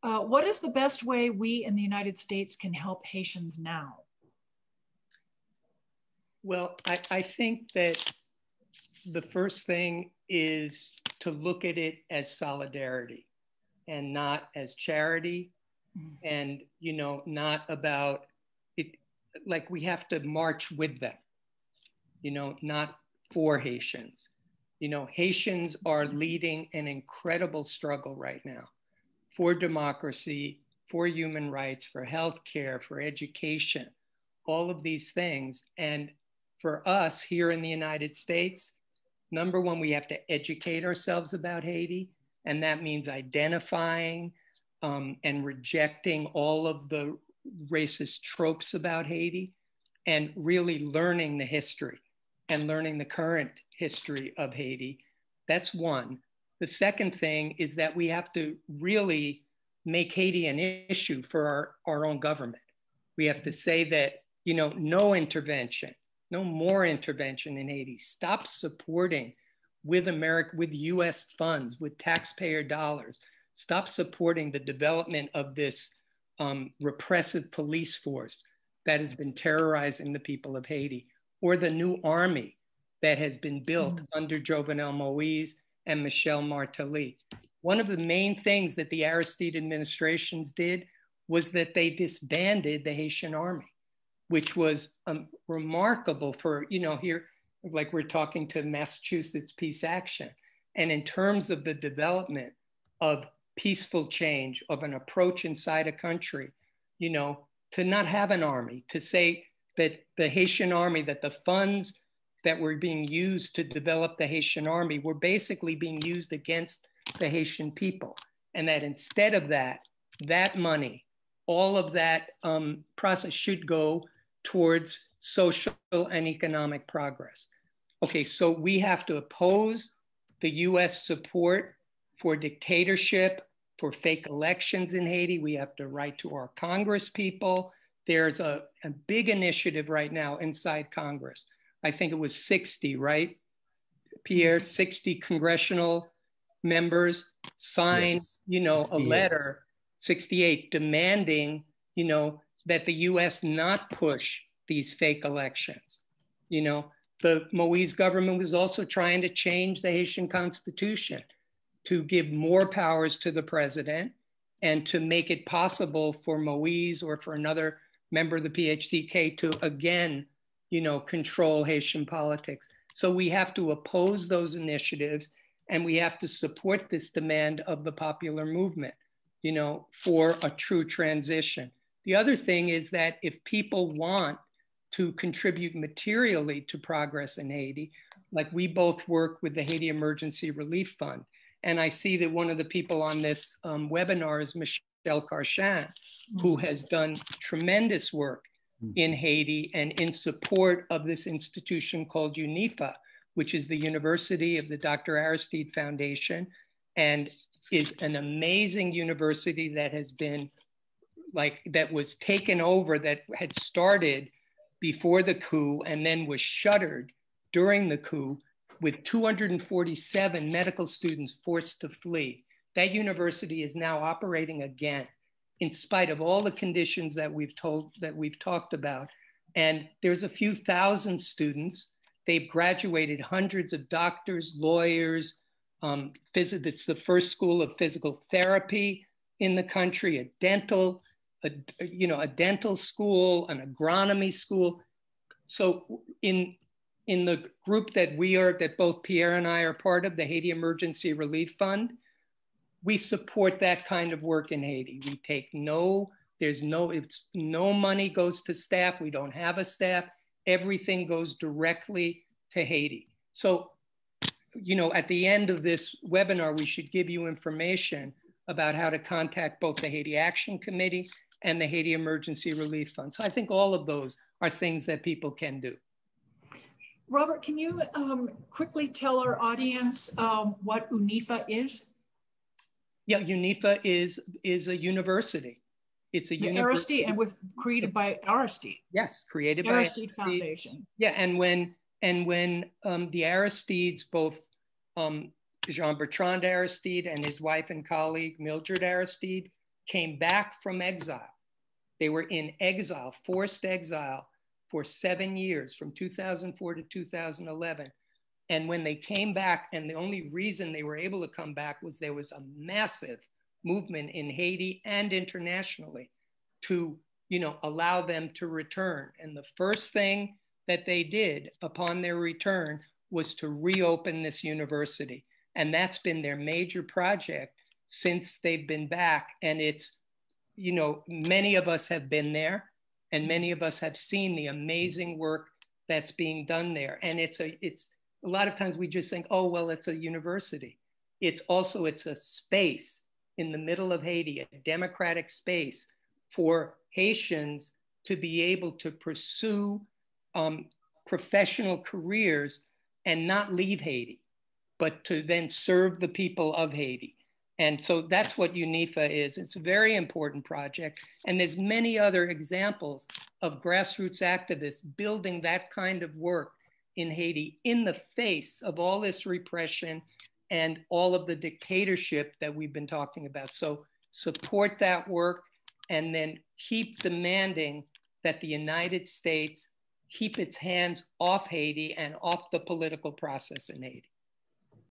What is the best way we in the United States can help Haitians now? Well, I think that the first thing is to look at it as solidarity and not as charity, and, you know, not about it, like we have to march with them, you know, not for Haitians. You know, Haitians are leading an incredible struggle right now for democracy, for human rights, for healthcare, for education, all of these things. And for us here in the United States, number one, we have to educate ourselves about Haiti. And that means identifying and rejecting all of the racist tropes about Haiti and really learning the history and learning the current history of Haiti. That's one. The second thing is that we have to really make Haiti an issue for our own government. We have to say that, you know, no intervention, no more intervention in Haiti. Stop supporting with US funds, with taxpayer dollars. Stop supporting the development of this repressive police force that has been terrorizing the people of Haiti, or the new army that has been built under Jovenel Moise and Michel Martelly. One of the main things that the Aristide administrations did was that they disbanded the Haitian army, which was remarkable for, you know, here, like we're talking to Massachusetts Peace Action. And in terms of the development of peaceful change, of an approach inside a country, you know, to not have an army, to say that the Haitian army, that the funds that were being used to develop the Haitian army were basically being used against the Haitian people. And that instead of that, that money, all of that process should go towards social and economic progress. Okay, so we have to oppose the US support for dictatorship, for fake elections in Haiti. We have to write to our Congress people. There's a big initiative right now inside Congress. I think it was 60, right? Pierre, 60 congressional members signed, yes, you know, 68. A letter, 68, demanding, you know, that the US not push these fake elections. You know, the Moise government was also trying to change the Haitian constitution to give more powers to the president and to make it possible for Moise or for another member of the PHTK to again, you know, control Haitian politics. So we have to oppose those initiatives, and we have to support this demand of the popular movement, you know, for a true transition. The other thing is that if people want to contribute materially to progress in Haiti, like we both work with the Haiti Emergency Relief Fund, and I see that one of the people on this webinar is Michelle Carchan, who has done tremendous work in Haiti and in support of this institution called UNIFA, which is the University of the Dr. Aristide Foundation, and is an amazing university that has been that was taken over, that had started before the coup and then was shuttered during the coup, with 247 medical students forced to flee. That university is now operating again, in spite of all the conditions that we've talked about. And there's a few thousand students. They've graduated hundreds of doctors, lawyers. It's the first school of physical therapy in the country, a dental school, an agronomy school. So in the group that both Pierre and I are part of, the Haiti Emergency Relief Fund, we support that kind of work in Haiti. We take no money goes to staff. We don't have a staff. Everything goes directly to Haiti. So, you know, at the end of this webinar, we should give you information about how to contact both the Haiti Action Committee and the Haiti Emergency Relief Fund. So I think all of those are things that people can do. Robert, can you quickly tell our audience what UNIFA is? Yeah, UNIFA is a university. It's a university. Aristide, and created by Aristide. Yes, created by Aristide Foundation. Yeah, and when the Aristides, both Jean-Bertrand Aristide and his wife and colleague Mildred Aristide, came back from exile. They were in exile, forced exile for 7 years, from 2004 to 2011. And when they came back, and the only reason they were able to come back was there was a massive movement in Haiti and internationally to, allow them to return. And the first thing that they did upon their return was to reopen this university. And that's been their major project since they've been back. And it's, many of us have been there, and many of us have seen the amazing work that's being done there. And it's a lot of times we just think, oh, well, it's a university. It's a space in the middle of Haiti, a democratic space for Haitians to be able to pursue professional careers and not leave Haiti, but to then serve the people of Haiti. And so that's what UNIFA is. It's a very important project. And there's many other examples of grassroots activists building that kind of work in Haiti in the face of all this repression and all of the dictatorship that we've been talking about. So support that work, and then keep demanding that the United States keep its hands off Haiti and off the political process in Haiti.